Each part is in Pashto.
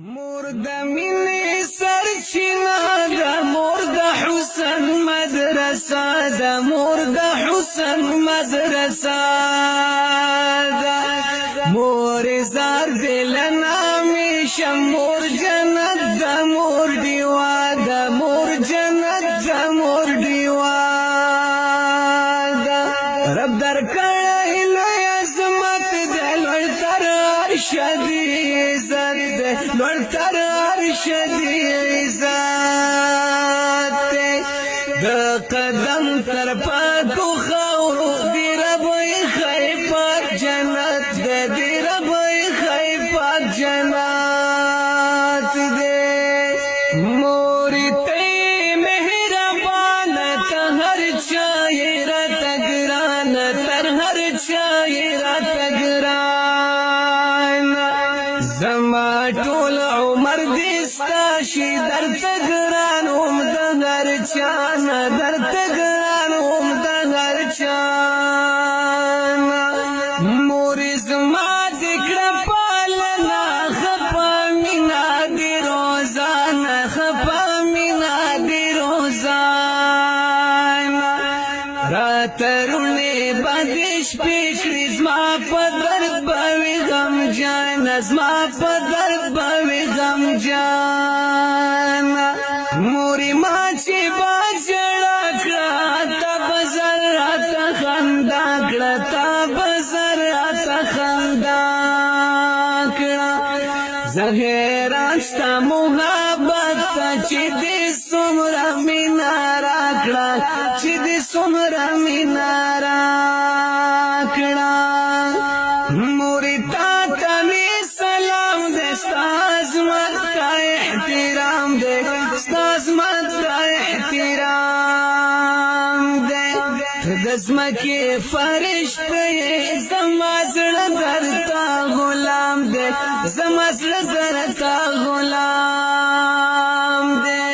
مور د مینې سرچینه ده، مور د حسن مدرسه ده، مور د حسن مدرسه ده، مور زار دل نامیشه، مور جنت ده، مور دیوا ده، مور جنت ده، مور دیوا ده. رب درکړی لوی عظمت ده، لوړ تر عرش دی عزت ده، لوړ تر عرش دی عزت ده. د قدم تر پاکو خاورو دی رب خی پاک جنت ده، دی رب خی پاک جنت ده. موری تی مهربان ته هر چای رات ګران، تر هر چای رات ګران. زما ټول عمر دستا شي درته ګران هم د هر چا نه، درته ګران هم د هر چا نه. مورې زما ذکره پالنه خپه مینه دې روزانه، خپه مینه دې روزانه. راته روڼې به دې شپې کړي، زما په درد به وي غمجانه، زما په درد به وي غمجانه. مورې ما چې با ژړا کړه، تا به زر راته خندا کړه، تا به زر راته خندا کړه. زه حیران ستا محبت ته چې دې څومره مینه راکړه، چې دې څومره مینه راکړه. مورې تا ته مې سلام دی، ستا عظمت ته احترام دی، ستا عظمت ته احترام دی. ته د ځمکې فرشته یې، زما زړه درته غلام دی، زما زړه درته غلام دی.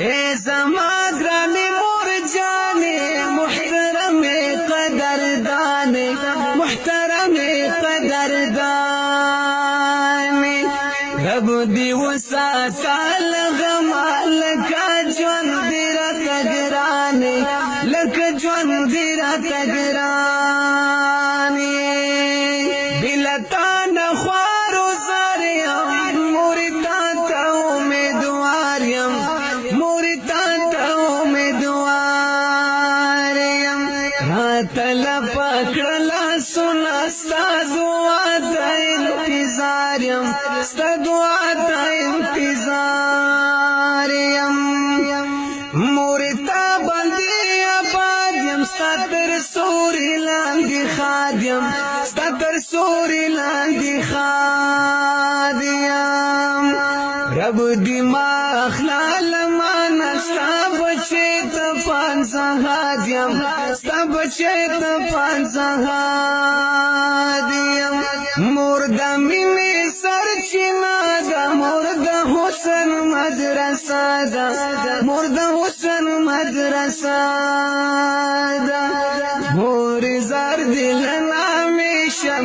ای زما ګرانې مور جانې، محترمې قدردانې، محترمې قدردانې. رب دې وساته له غمه، لکه ژوند دې راته ګرانې، لکه ژوند دې راته ګرانې. بله تا نه خوار و زار یم، مورې تا ته امیدوار یم، مورې تا ته امیدوار یم. راته لپه کړه لاسونه، ستا دعا ته انتظار یم، ستا دعا ته انتظار یم. مورې تا باندې آباد یم، ستا تر سوري لاندې ښاد یم، ستا تر سوري لاندې ښاد یم. رب دې ما اخلال مانه، ستا بچی ته پانزهاد یم، ستا بچی ته پانزهاد یم. مور د مینې سرچینه ده، مور د حسن مدرسه ده، مور د حسن مدرسه ده. مور زار دل نامیشه،